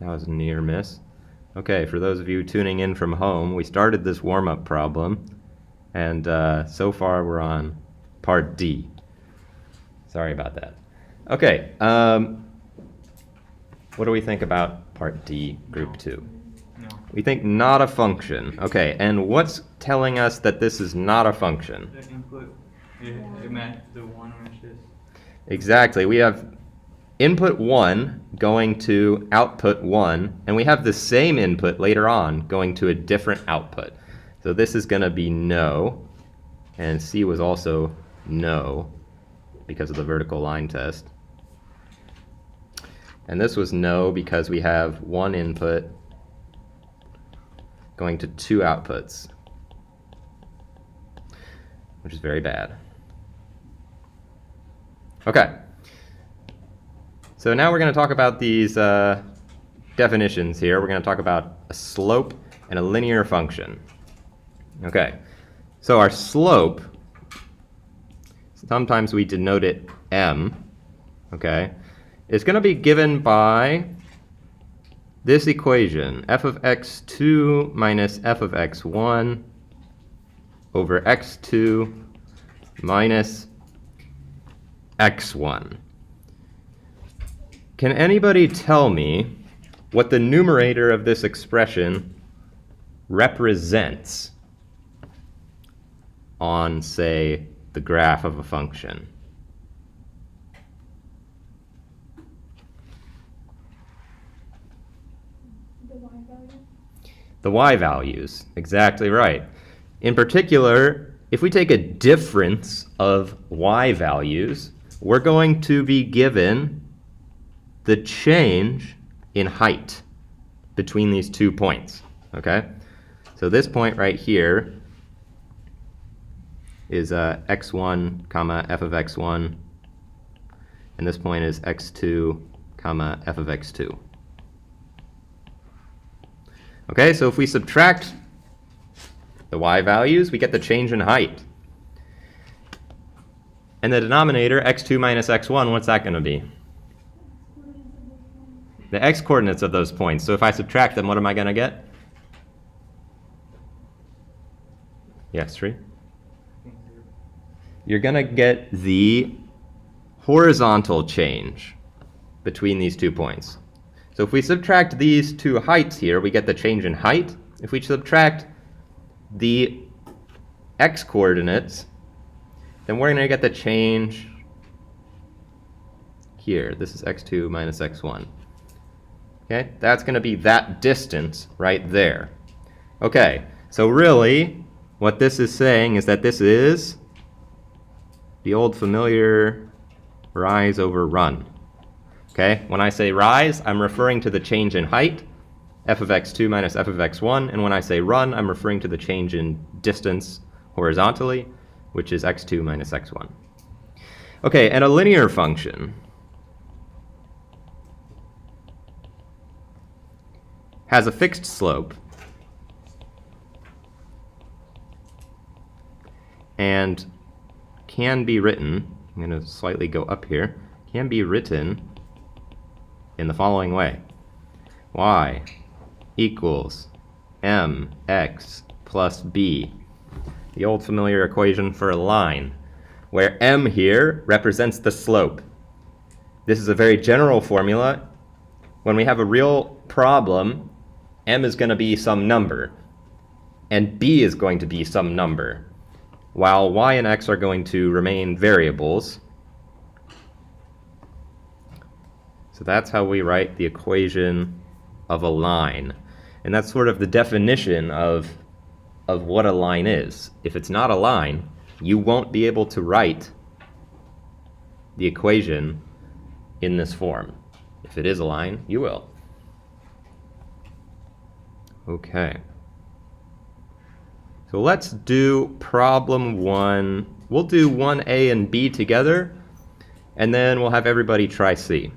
That was a near miss. Okay, for those of you tuning in from home, we started this warm-up problem, and so far we're on part D. Sorry about that. Okay, what do we think about part D, group 2? No. We think not a function. Okay, and what's telling us that this is not a function? The input, it matches the one matches. Exactly. We have input 1 going to output 1, and we have the same input later on going to a different output. So this is going to be no, and C was also no because of the vertical line test. And this was no because we have one input going to two outputs, which is very bad. Okay. So now we're going to talk about these definitions here. We're going to talk about a slope and a linear function. Okay. So our slope, sometimes we denote it m, okay, is going to be given by this equation, f of x2 minus f of x1 over x2 minus x1. Can anybody tell me what the numerator of this expression represents on, say, the graph of a function? The y values, exactly right. In particular, if we take a difference of y values, we're going to be given the change in height between these 2 points, okay? So this point right here is x1 comma f of x1, and this point is x2 comma f of x2. Okay, so if we subtract the y values, we get the change in height. And the denominator, x2 minus x1, what's that going to be? The x-coordinates of those points. So if I subtract them, what am I going to get? Yes, Sri? You're going to get the horizontal change between these 2 points. So if we subtract these 2 heights here, we get the change in height. If we subtract the x-coordinates, then we're going to get the change here. This is x2 minus x1. Okay, that's going to be that distance right there. Okay, so really, what this is saying is that this is the old familiar rise over run. Okay, when I say rise, I'm referring to the change in height, f of x2 minus f of x1, and when I say run, I'm referring to the change in distance horizontally, which is x2 minus x1. Okay, and a linear function has a fixed slope and can be written, I'm going to slightly go up here, can be written in the following way. Y equals mx plus b, the old familiar equation for a line, where m here represents the slope. This is a very general formula. When we have a real problem, m is going to be some number, and b is going to be some number, while y and x are going to remain variables. So that's how we write the equation of a line. And that's sort of the definition of what a line is. If it's not a line, you won't be able to write the equation in this form. If it is a line, you will. Okay. So let's do problem 1. We'll do 1A and B together, and then we'll have everybody try C.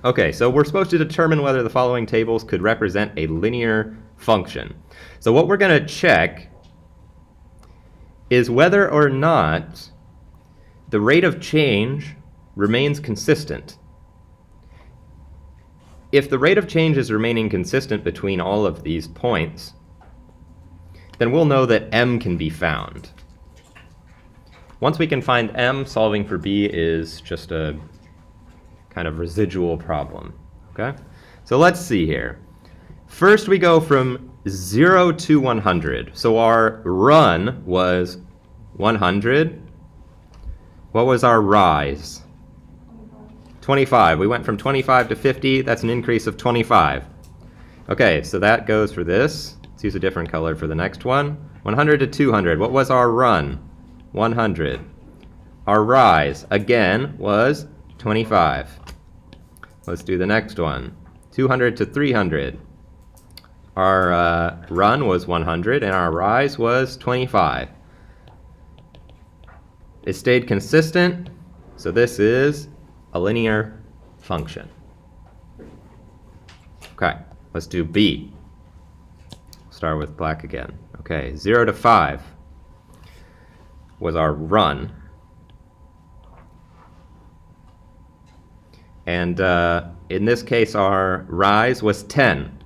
Okay, so we're supposed to determine whether the following tables could represent a linear function. So what we're going to check is whether or not the rate of change remains consistent. if the rate of change is remaining consistent between all of these points, then we'll know that m can be found. Once we can find m, solving for b is just a kind of residual problem, okay? So let's see here. First we go from 0 to 100. So our run was 100. What was our rise? 25. We went from 25 to 50. That's an increase of 25. Okay, so that goes for this. Let's use a different color for the next one. 100 to 200. What was our run? 100. Our rise, again, was 25. Let's do the next one. 200 to 300. Our run was 100, and our rise was 25. It stayed consistent, so this is a linear function. Okay, let's do B. Start with black again. Okay, 0 to 5 was our run. And in this case, our rise was 10.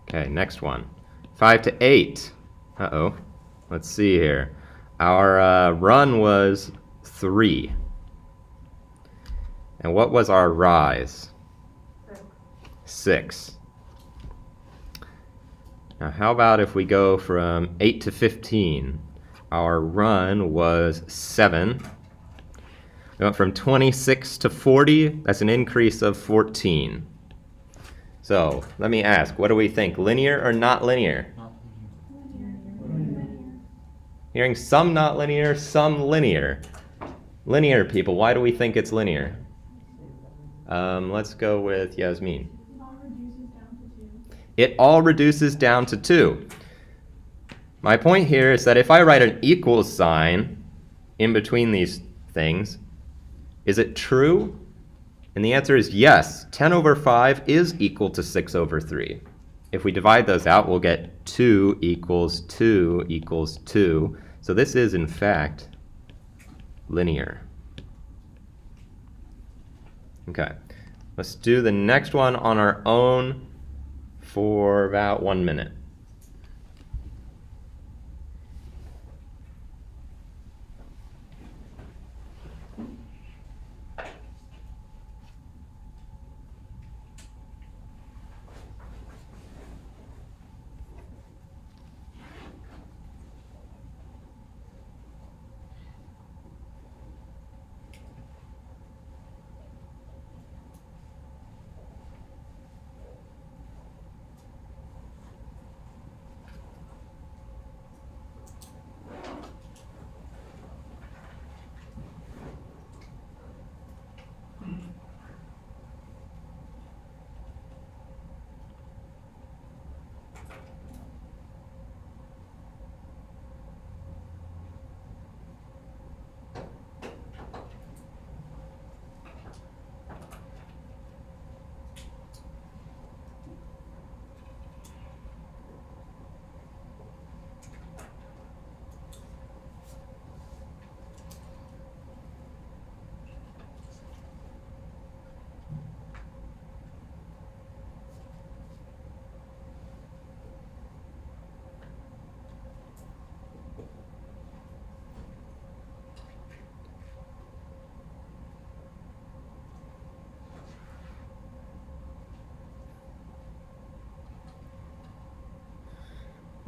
Okay, next one. 5 to 8. Uh-oh. Let's see here. Our run was 3. And what was our rise? 6. Now, how about if we go from 8 to 15? Our run was 7. We went from 26 to 40. That's an increase of 14. So, let me ask, what do we think? Linear or not linear? Hearing some not linear, some linear. Linear, people, why do we think it's linear? Let's go with Yasmin. It all reduces down to 2. My point here is that if I write an equals sign in between these things, is it true? And the answer is yes. 10 over 5 is equal to 6 over 3. If we divide those out, we'll get 2 equals 2 equals 2. So this is, in fact, linear. Okay, let's do the next one on our own for about 1 minute.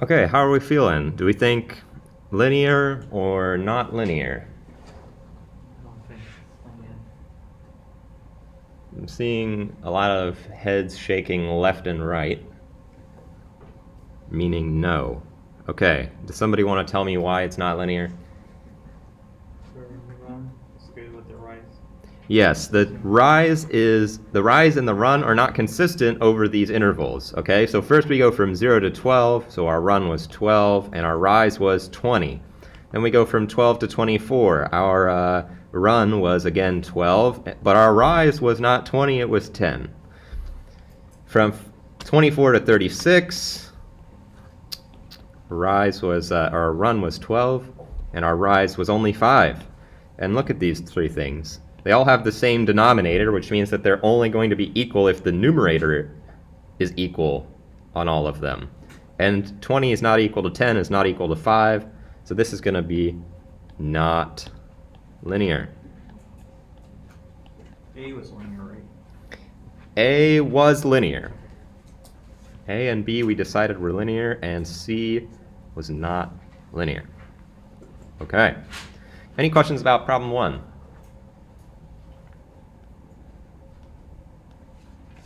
Okay, how are we feeling? Do we think linear or not linear? I don't think it's linear. I'm seeing a lot of heads shaking left and right, meaning no. Okay, does somebody want to tell me why it's not linear? For the run, it's good with the rise. Yes, the rise and the run are not consistent over these intervals, okay? So first we go from 0 to 12, so our run was 12, and our rise was 20. Then we go from 12 to 24. Our run was, again, 12, but our rise was not 20, it was 10. From 24 to 36, our run was 12, and our rise was only 5. And look at these three things. They all have the same denominator, which means that they're only going to be equal if the numerator is equal on all of them. And 20 is not equal to 10, is not equal to 5, so this is going to be not linear. A was linear, right? A was linear. A and B we decided were linear, and C was not linear. Okay. Any questions about problem 1?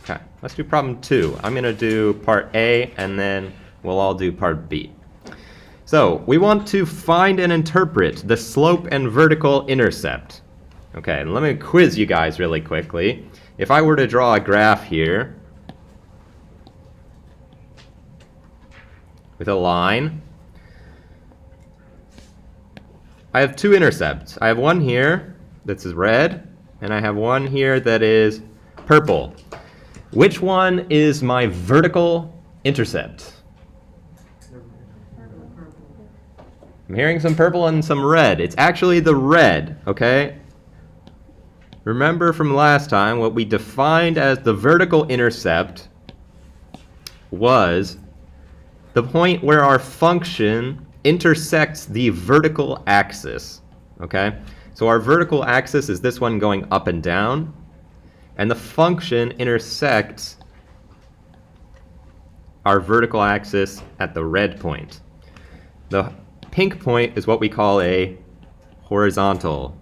Okay, let's do problem 2. I'm going to do part A, and then we'll all do part B. So, we want to find and interpret the slope and vertical intercept. Okay, and let me quiz you guys really quickly. If I were to draw a graph here with a line, I have two intercepts. I have one here that's red, and I have one here that is purple. Which one is my vertical intercept? I'm hearing some purple and some red. It's actually the red, okay? Remember from last time, what we defined as the vertical intercept was the point where our function intersects the vertical axis, okay? So our vertical axis is this one going up and down, and the function intersects our vertical axis at the red point. The pink point is what we call a horizontal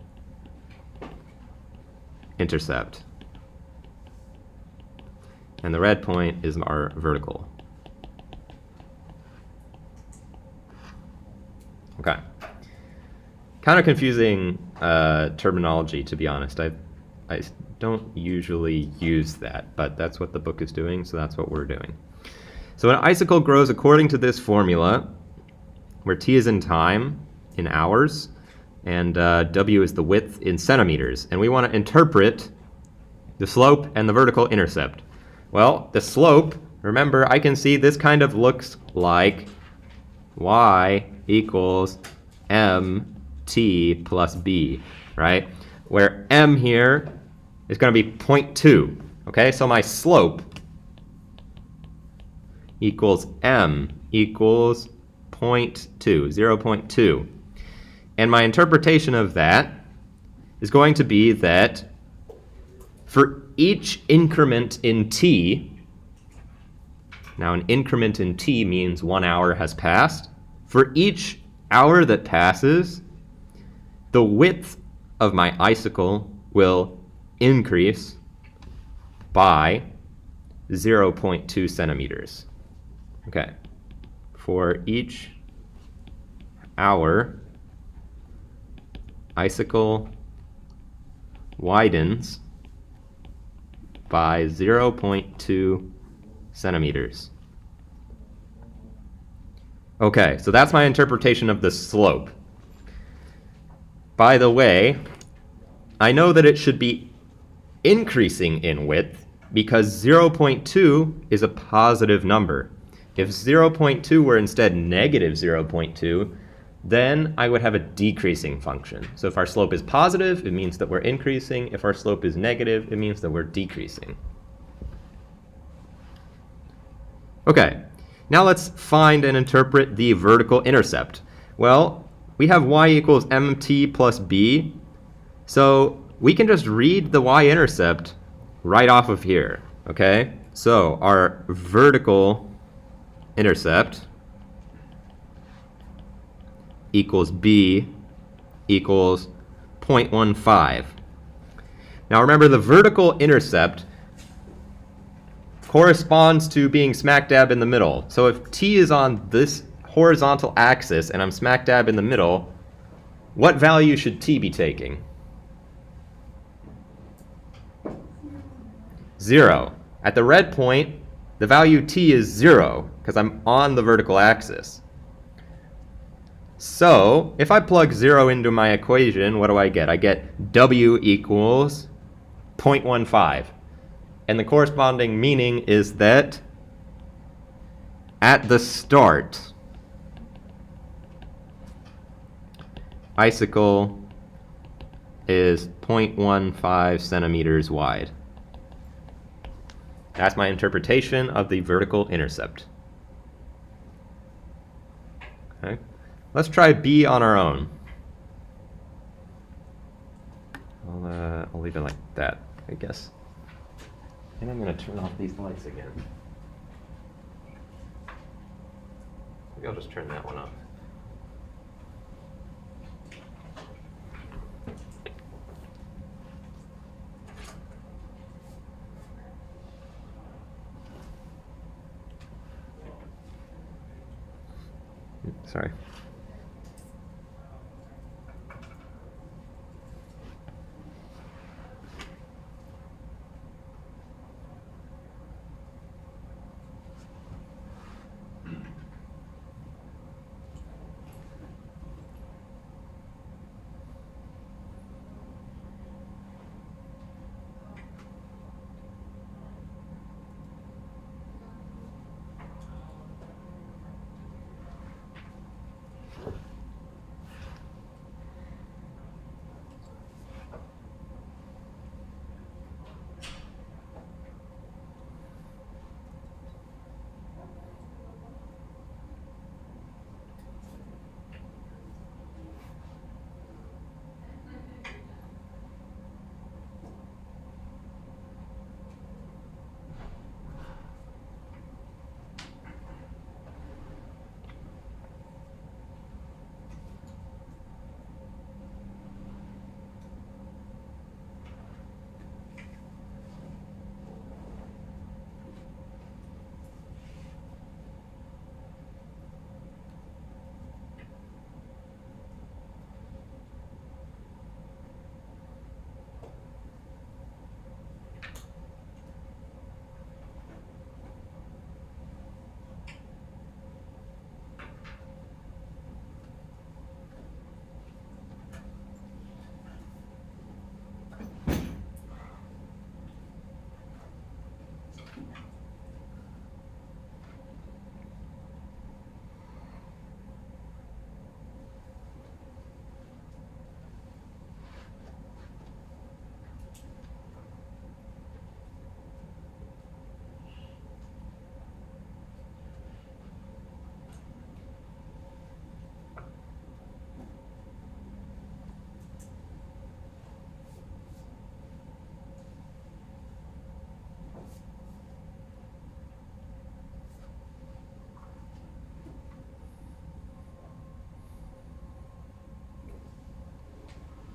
intercept. And the red point is our vertical. Okay. Kind of confusing terminology, to be honest. I don't usually use that, but that's what the book is doing, so that's what we're doing. So an icicle grows according to this formula, where t is in time, in hours, and w is the width in centimeters. And we want to interpret the slope and the vertical intercept. Well, the slope, remember, I can see this kind of looks like y equals mt plus b, right? Where m here is going to be 0.2, okay? So my slope equals m equals 0.2, 0.2. And my interpretation of that is going to be that for each increment in t, now an increment in t means 1 hour has passed, for each hour that passes, the width of my icicle will increase by 0.2 centimeters. Okay, for each hour, icicle widens by 0.2 centimeters. Okay, so that's my interpretation of the slope. By the way, I know that it should be increasing in width because 0.2 is a positive number. If 0.2 were instead negative 0.2, then I would have a decreasing function. So if our slope is positive, it means that we're increasing. If our slope is negative, it means that we're decreasing. Okay, now let's find and interpret the vertical intercept. Well, we have y equals mt plus b, so we can just read the y-intercept right off of here, okay? So our vertical intercept equals b equals 0.15. Now remember, the vertical intercept corresponds to being smack dab in the middle. So if t is on this horizontal axis and I'm smack dab in the middle, what value should t be taking? 0. At the red point, the value t is 0 because I'm on the vertical axis. So if I plug 0 into my equation, what do I get? I get w equals 0.15. And the corresponding meaning is that at the start, icicle is 0.15 centimeters wide. That's my interpretation of the vertical intercept. Okay. Let's try B on our own. I'll leave it like that, I guess. And I'm going to turn off these lights again. Maybe I'll just turn that one off. Sorry.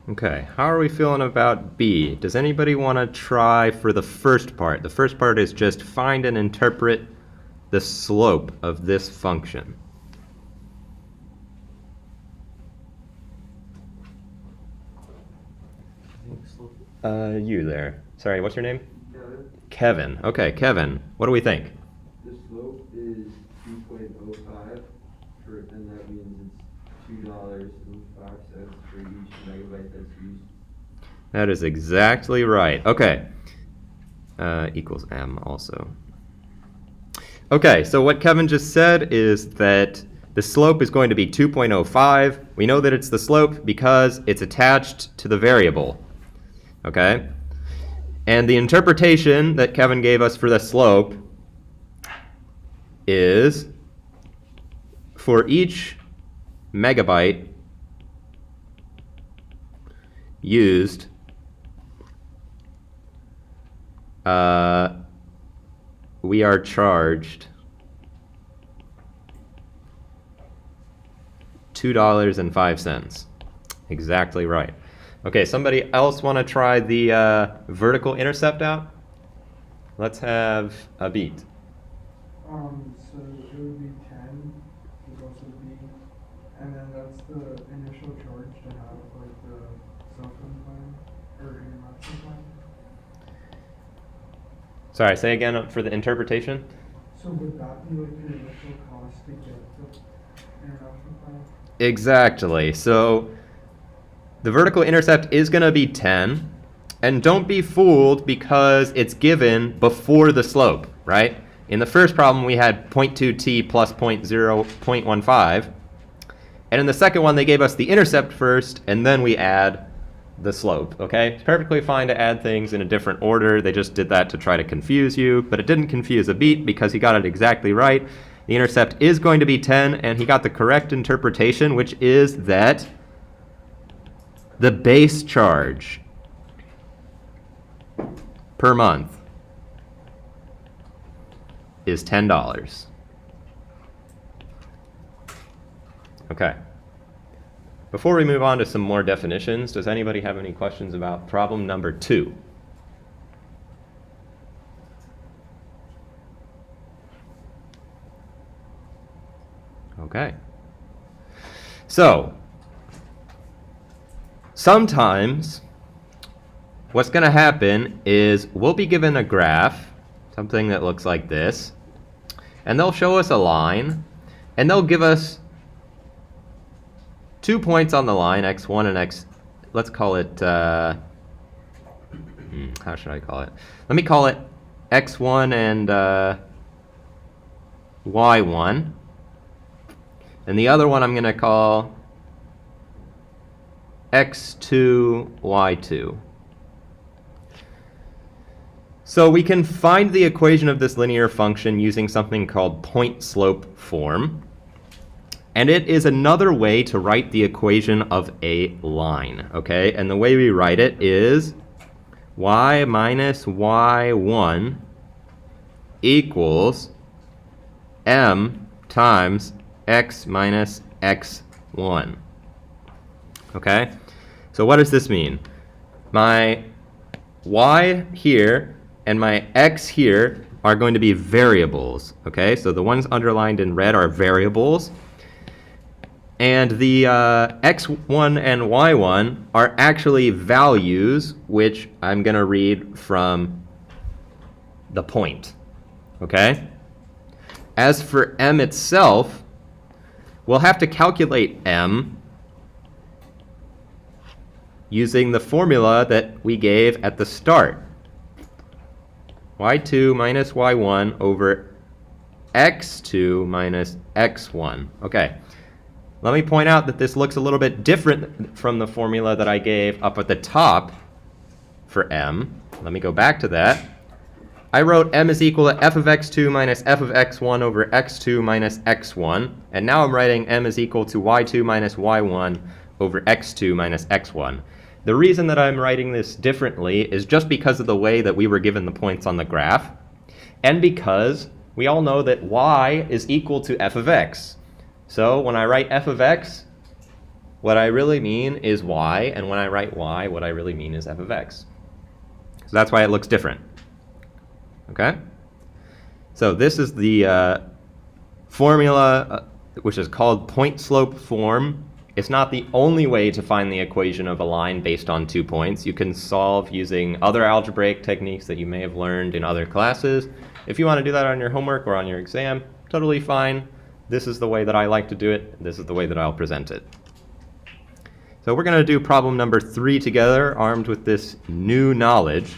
Okay, how are we feeling about B? Does anybody want to try for the first part? The first part is just find and interpret the slope of this function. You there. Sorry, what's your name? Kevin. Kevin. Okay, Kevin, what do we think? The slope is 2.05, and that means it's $2.05 for each megabyte that's used. That is exactly right. Okay. Equals M also. Okay, so what Kevin just said is that the slope is going to be 2.05. We know that it's the slope because it's attached to the variable. Okay? And the interpretation that Kevin gave us for the slope is for each megabyte used, we are charged $2.05. Exactly right. Okay, somebody else want to try the vertical intercept out? Let's have a beat. So it would be 10 is also B, and then that's the initial charge to have like the cell phone plan or international plan. Sorry, say again for the interpretation. So would that be like the initial cost to get the international plan? Exactly. So the vertical intercept is going to be 10. And don't be fooled because it's given before the slope, right? In the first problem, we had 0.2t plus 0.15. And in the second one, they gave us the intercept first, and then we add the slope, okay? It's perfectly fine to add things in a different order. They just did that to try to confuse you, but it didn't confuse a beat because he got it exactly right. The intercept is going to be 10, and he got the correct interpretation, which is that the base charge per month is $10. Okay. Before we move on to some more definitions, does anybody have any questions about problem number 2? Okay. So, sometimes what's going to happen is we'll be given a graph, something that looks like this, and they'll show us a line, and they'll give us 2 points on the line, x1 and let's call it, how should I call it? Let me call it x1 and y1. And the other one I'm going to call x2, y2. So we can find the equation of this linear function using something called point-slope form. And it is another way to write the equation of a line, okay? And the way we write it is y minus y1 equals m times x minus x1, okay? So what does this mean? My y here and my x here are going to be variables, okay? So the ones underlined in red are variables. And the x1 and y1 are actually values, which I'm going to read from the point, okay? As for m itself, we'll have to calculate m using the formula that we gave at the start. y2 minus y1 over x2 minus x1. Okay. Let me point out that this looks a little bit different from the formula that I gave up at the top for m. Let me go back to that. I wrote m is equal to f of x2 minus f of x1 over x2 minus x1. And now I'm writing m is equal to y2 minus y1 over x2 minus x1. The reason that I'm writing this differently is just because of the way that we were given the points on the graph, and because we all know that y is equal to f of x. So when I write f of x, what I really mean is y, and when I write y, what I really mean is f of x. So that's why it looks different. Okay? So this is the formula, which is called point-slope form. It's not the only way to find the equation of a line based on 2 points. You can solve using other algebraic techniques that you may have learned in other classes. If you want to do that on your homework or on your exam, totally fine. This is the way that I like to do it. This is the way that I'll present it. So we're going to do problem number 3 together, armed with this new knowledge.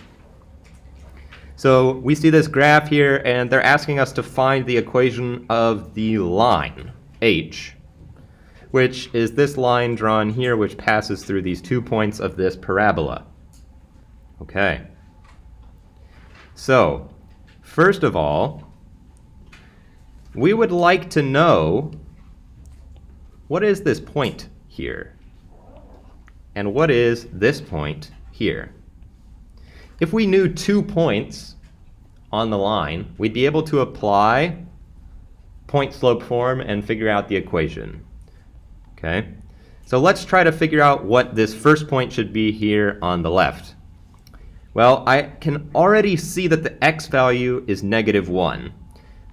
So we see this graph here, and they're asking us to find the equation of the line, h, which is this line drawn here, which passes through these 2 points of this parabola. Okay. So, first of all, we would like to know, what is this point here? And what is this point here? If we knew 2 points on the line, we'd be able to apply point-slope form and figure out the equation. Okay? So let's try to figure out what this first point should be here on the left. Well, I can already see that the x value is -1.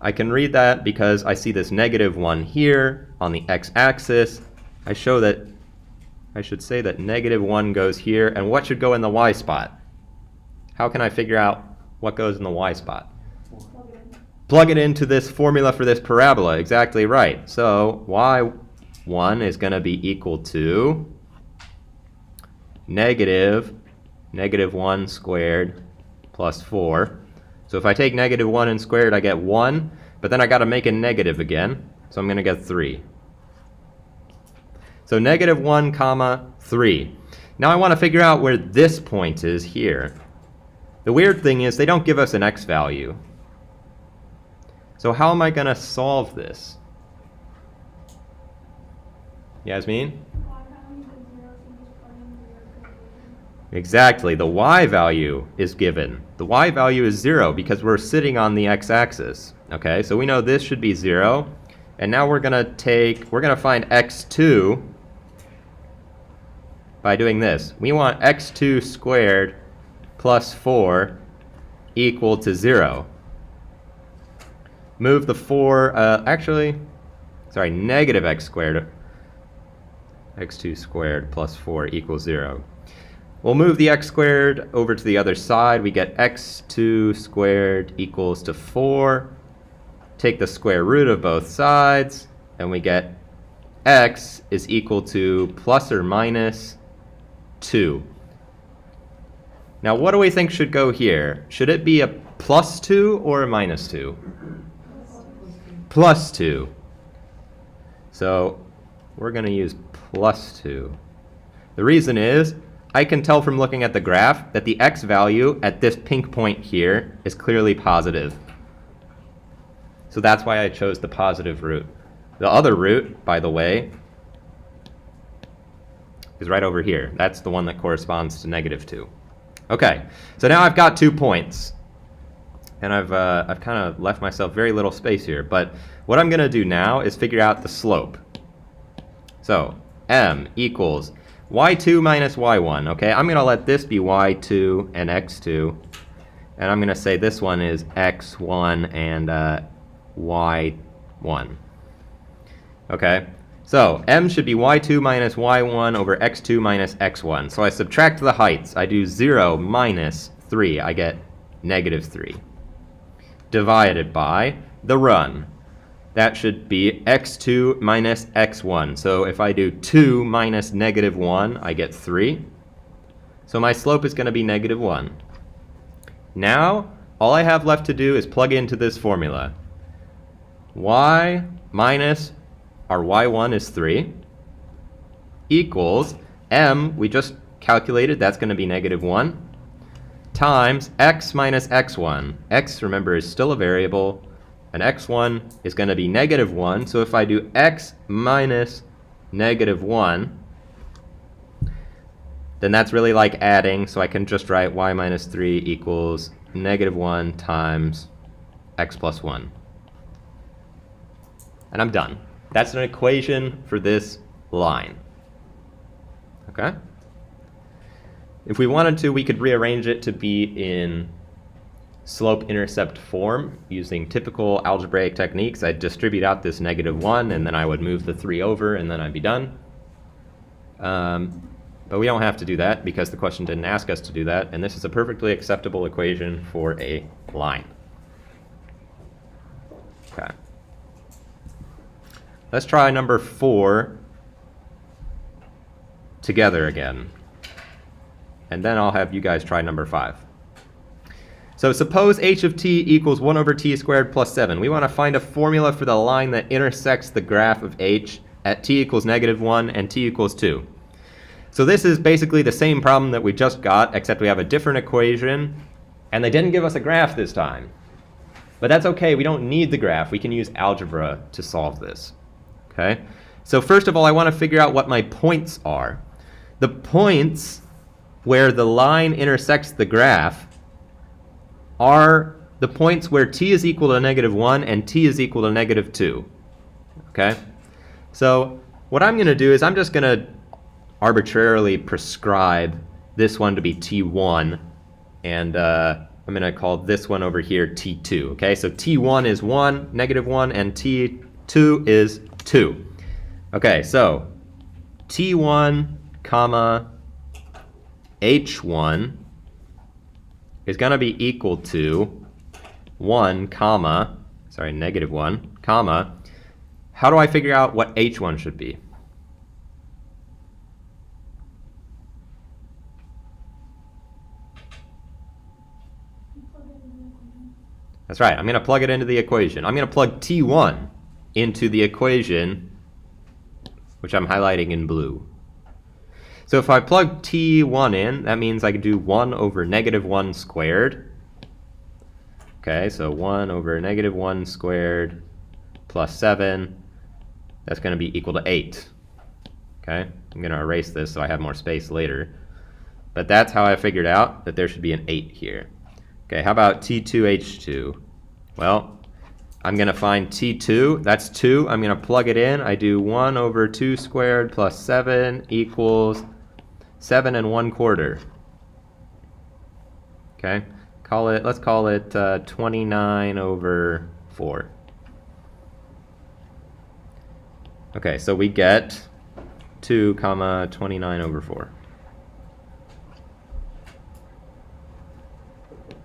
I can read that because I see this -1 here on the x-axis. I should say that -1 goes here, and what should go in the y spot? How can I figure out what goes in the y spot? Plug it into this formula for this parabola. Exactly right. So y1 is going to be equal to -1 squared plus 4. So if I take -1 and squared, I get 1, but then I got to make a negative again, so I'm going to get 3. So -1 comma 3. Now I want to figure out where this point is here. The weird thing is they don't give us an x value. So how am I going to solve this? Yasmin? Exactly, the y value is given. The y value is 0 because we're sitting on the x-axis. Okay, so we know this should be 0. And now we're going to find x2 by doing this. We want x2 squared plus 4 equal to 0. Move the 4, negative x squared. x2 squared plus 4 equals 0. We'll move the x squared over to the other side. We get x2 squared equals to 4. Take the square root of both sides, and we get x is equal to plus or minus 2. Now, what do we think should go here? Should it be a plus 2 or a minus 2? Plus 2. So we're going to use plus 2. The reason is, I can tell from looking at the graph that the x value at this pink point here is clearly positive. So that's why I chose the positive root. The other root, by the way, is right over here. That's the one that corresponds to negative 2. Okay, so now I've got 2 points. And I've kind of left myself very little space here. But what I'm going to do now is figure out the slope. So m equals y2 minus y1. Okay, I'm going to let this be y2 and x2. And I'm going to say this one is x1 and y1. Okay, so m should be y2 minus y1 over x2 minus x1. So I subtract the heights. I do 0 minus 3. I get negative 3. Divided by the run. That should be x2 minus x1. So if I do 2 minus negative 1, I get 3. So my slope is going to be negative 1. Now, all I have left to do is plug into this formula. Y minus our y1 is 3 equals m, we just calculated, that's going to be negative 1, times x minus x1. X, remember, is still a variable, and x1 is going to be negative 1. So if I do x minus negative 1, then that's really like adding, so I can just write y minus 3 equals negative 1 times x plus 1. And I'm done. That's an equation for this line. Okay? If we wanted to, we could rearrange it to be in slope-intercept form using typical algebraic techniques. I'd distribute out this negative 1, and then I would move the 3 over, and then I'd be done. But we don't have to do that because the question didn't ask us to do that, and this is a perfectly acceptable equation for a line. Okay. Let's try number 4 together again. And then I'll have you guys try number 5. So suppose h of t equals 1 over t squared plus 7. We want to find a formula for the line that intersects the graph of h at t equals negative 1 and t equals 2. So this is basically the same problem that we just got, except we have a different equation, and they didn't give us a graph this time. But that's okay, we don't need the graph. We can use algebra to solve this. Okay? So first of all, I want to figure out what my points are. The points where the line intersects the graph are the points where t is equal to negative 1 and t is equal to negative 2. Okay? So what I'm going to do is I'm just going to arbitrarily prescribe this one to be t1, and I'm going to call this one over here t2. Okay? So t1 is 1, negative 1, and t2 is 2. Okay, so t1 comma h1 is going to be equal to 1 comma, negative 1 comma, how do I figure out what h1 should be? That's right, I'm going to plug it into the equation. I'm going to plug t1 into the equation, which I'm highlighting in blue. So if I plug t1 in, that means I could do 1 over negative 1 squared. Okay, so 1 over negative 1 squared plus 7, that's going to be equal to 8. Okay, I'm going to erase this so I have more space later. But that's how I figured out that there should be an 8 here. Okay, how about T2H2? Well, I'm going to find T2, that's 2. I'm going to plug it in. I do 1 over 2 squared plus 7 equals 7 1/4. Okay, let's call it 29 over 4. Okay, so we get 2 comma 29 over 4. I'm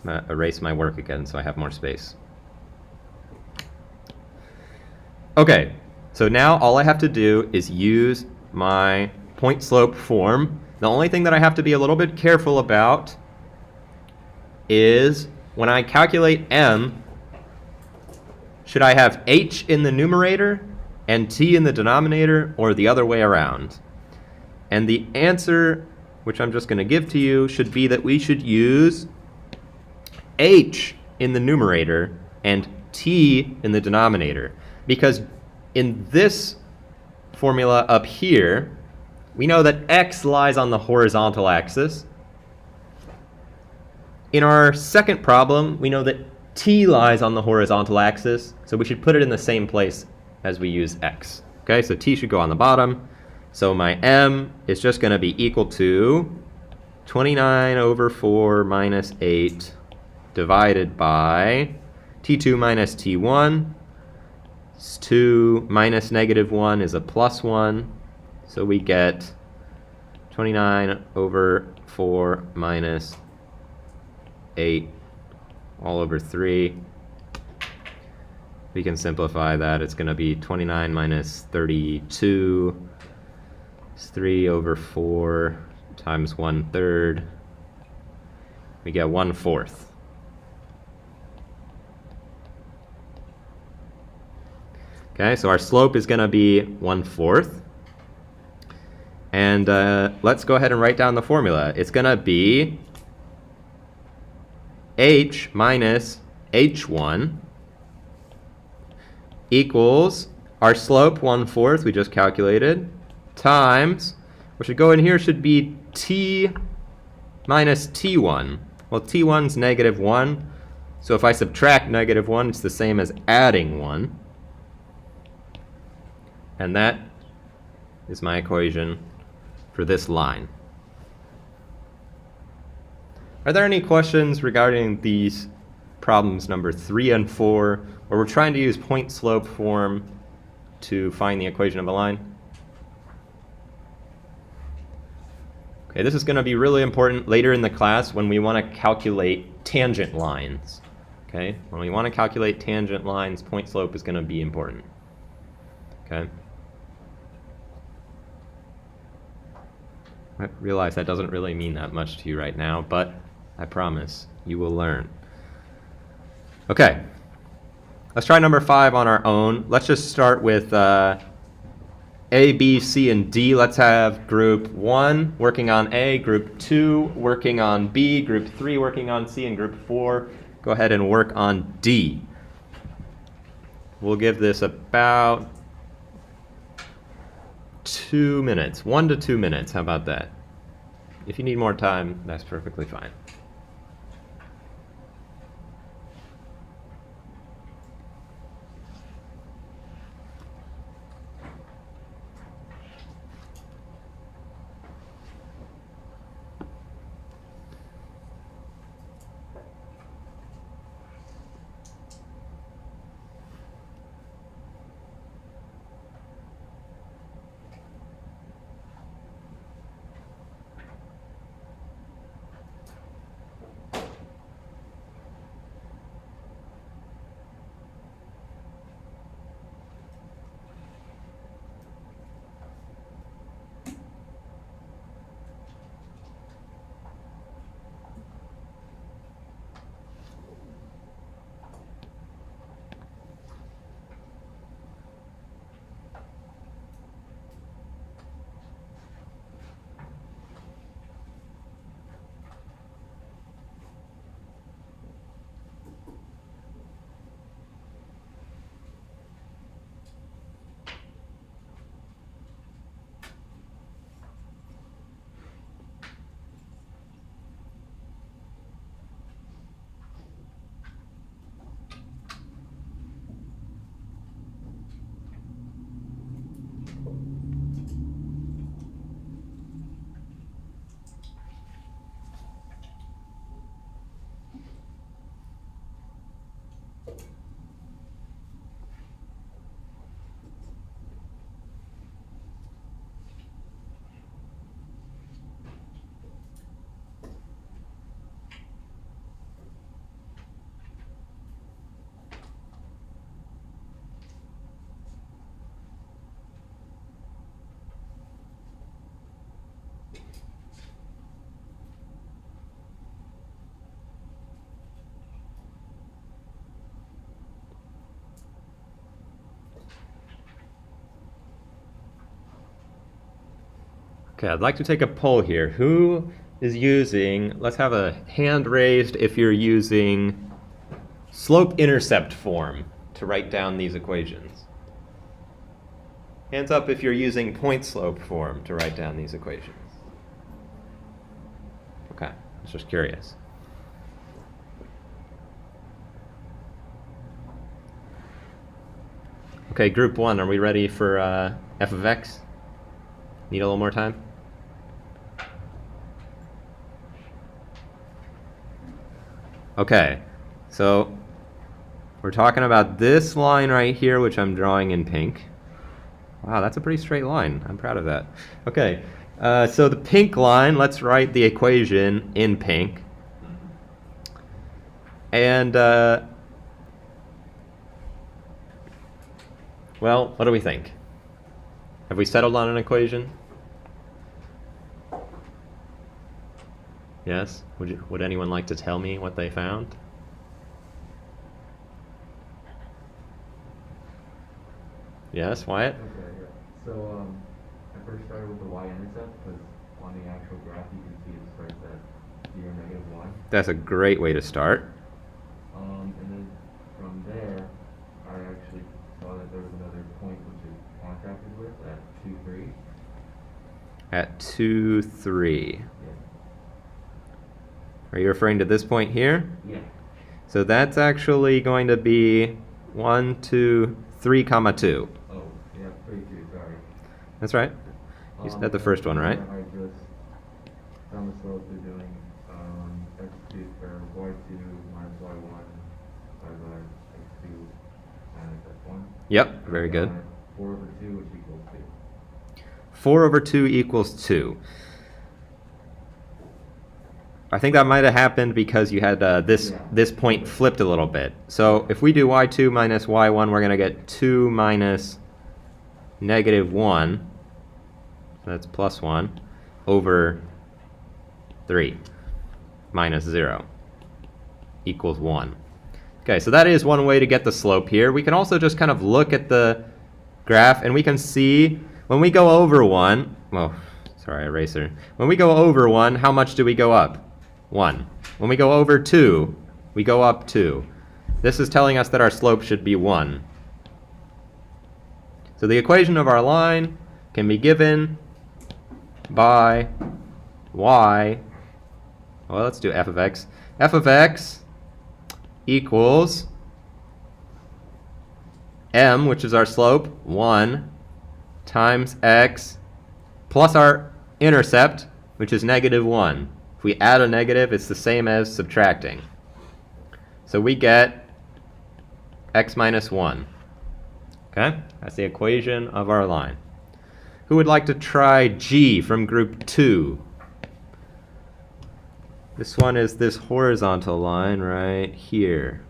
going to erase my work again so I have more space. Okay, so now all I have to do is use my point slope form. The only thing that I have to be a little bit careful about is when I calculate m, should I have h in the numerator and t in the denominator, or the other way around? And the answer, which I'm just going to give to you, should be that we should use h in the numerator and t in the denominator. Because in this formula up here, we know that x lies on the horizontal axis. In our second problem, we know that t lies on the horizontal axis, so we should put it in the same place as we use x. Okay, so t should go on the bottom. So my m is just going to be equal to 29 over 4 minus 8 divided by t2 minus t1. 2 minus negative 1 is a plus 1. So we get 29 over 4 minus 8 all over 3. We can simplify that. It's going to be 29 minus 32. It's 3 over 4 times 1/3. We get 1/4. Okay, so our slope is going to be 1/4. And let's go ahead and write down the formula. It's going to be h minus h1 equals our slope 1/4 we just calculated times, what should go in here should be t minus t1. Well, t1's negative 1, so if I subtract negative 1, it's the same as adding 1. And that is my equation for this line. Are there any questions regarding these problems number 3 and 4, where we're trying to use point slope form to find the equation of a line? Okay, this is going to be really important later in the class when we want to calculate tangent lines. Okay, when we want to calculate tangent lines, point slope is going to be important. Okay. I realize that doesn't really mean that much to you right now, but I promise you will learn. Okay, let's try number 5 on our own. Let's just start with A, B, C, and D. Let's have group 1 working on A, group 2 working on B, group 3 working on C, and group 4 go ahead and work on D. We'll give this about 2 minutes, 1 to 2 minutes. How about that? If you need more time, that's perfectly fine. Okay, I'd like to take a poll here. Who is using, let's have a hand raised if you're using slope-intercept form to write down these equations. Hands up if you're using point-slope form to write down these equations. Okay, I was just curious. Okay, group 1, are we ready for f of x? Need a little more time? Okay, so we're talking about this line right here, which I'm drawing in pink. Wow, that's a pretty straight line. I'm proud of that. Okay, so the pink line, let's write the equation in pink. And, well, what do we think? Have we settled on an equation? Yes? Would anyone like to tell me what they found? Yes, Wyatt? Okay, yeah. So, I first started with the y-intercept because on the actual graph you can see it starts at 0, -1. That's a great way to start. And then from there, I actually saw that there was another point which is contracted with at 2, 3. At 2, 3. Yeah. Are you referring to this point here? Yeah. So that's actually going to be 1, 2, 3, comma 2. Oh, yeah, 3, 2, sorry. That's right. You said the first one, right? I just found the slope through doing x2 or y2 minus y1 divided by x2 minus x1. Yep, very good. 4 over 2, which equals 2. 4 over 2 equals 2. I think that might have happened because you had this point flipped a little bit. So if we do y2 minus y1, we're going to get 2 minus -1. So that's plus 1 over 3 minus 0 equals 1. Okay, so that is one way to get the slope here. We can also just kind of look at the graph and we can see when we go over 1, well, sorry, eraser. When we go over 1, how much do we go up? 1. When we go over 2, we go up 2. This is telling us that our slope should be 1. So the equation of our line can be given by y, well, let's do f of x. F of x equals m, which is our slope, 1 times x plus our intercept, which is -1. If we add a negative, it's the same as subtracting. So we get x minus 1. Okay? That's the equation of our line. Who would like to try G from group 2? This one is this horizontal line right here.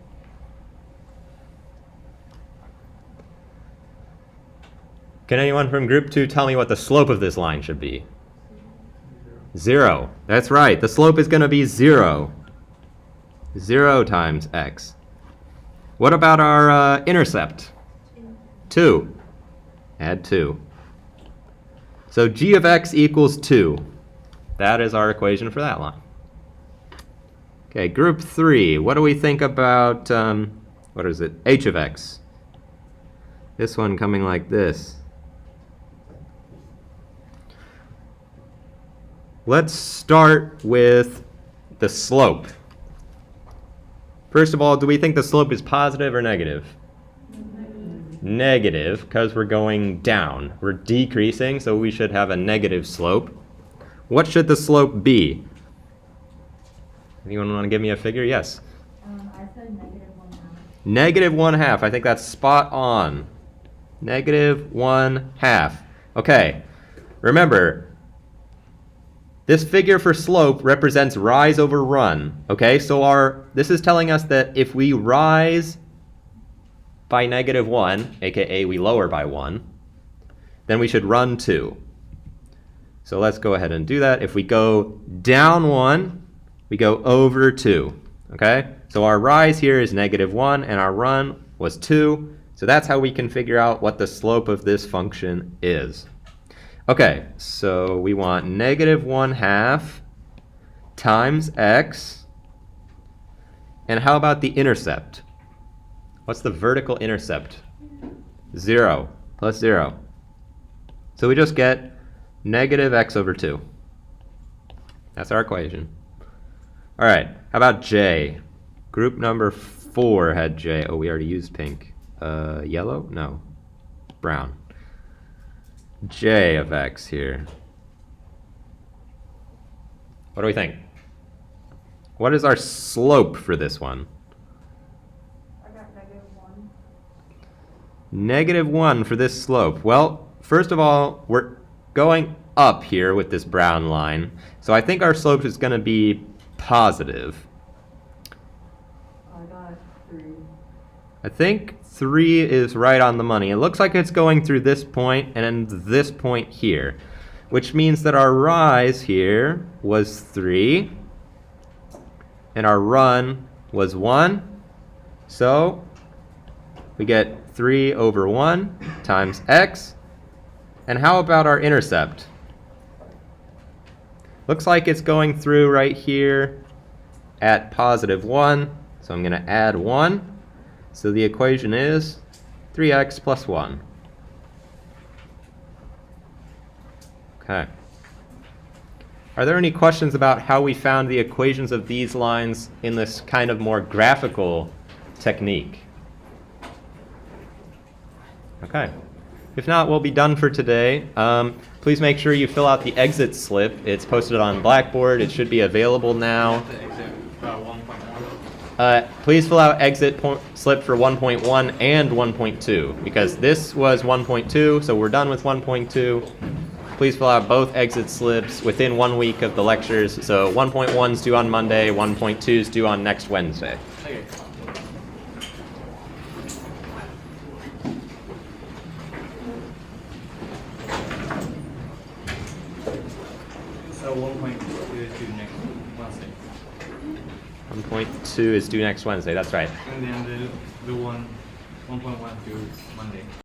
Can anyone from group 2 tell me what the slope of this line should be? 0. That's right. The slope is going to be 0. 0 times x. What about our intercept? 2. Add 2. So g of x equals 2. That is our equation for that line. Okay, group 3. What do we think about, what is it? H of x. This one coming like this. Let's start with the slope. First of all, do we think the slope is positive or negative? Negative, because we're going down. We're decreasing, so we should have a negative slope. What should the slope be? Anyone want to give me a figure? Yes. I said -1/2. -1/2. I think that's spot on. -1/2. Okay. Remember, this figure for slope represents rise over run. Okay, so this is telling us that if we rise by -1, aka we lower by 1, then we should run 2. So let's go ahead and do that. If we go down 1, we go over 2. Okay, so our rise here is -1 and our run was 2. So that's how we can figure out what the slope of this function is. Okay, so we want negative 1/2 times x. And how about the intercept? What's the vertical intercept? 0 plus 0. So we just get negative x over 2. That's our equation. All right, how about J? Group number 4 had J. Oh, we already used pink. Yellow? No. Brown. J of x here. What do we think? What is our slope for this one? I got -1. -1 for this slope. Well, first of all, we're going up here with this brown line. So I think our slope is going to be positive. I got 3. I think 3 is right on the money. It looks like it's going through this point and then this point here, which means that our rise here was 3 and our run was 1. So we get 3 over 1 times x. And how about our intercept? Looks like it's going through right here at +1. So I'm going to add 1. So the equation is 3x plus 1. Okay. Are there any questions about how we found the equations of these lines in this kind of more graphical technique? Okay. If not, we'll be done for today. Please make sure you fill out the exit slip. It's posted on Blackboard. It should be available now. The exam 1.1. Please fill out exit slip for 1.1 and 1.2 because this was 1.2, so we're done with 1.2. Please fill out both exit slips within 1 week of the lectures. So 1.1 is due on Monday, 1.2 is due on next Wednesday. Okay. So 1.2 is due next Wednesday. 1.2 is due next Wednesday, that's right. And then the 1.1 due Monday.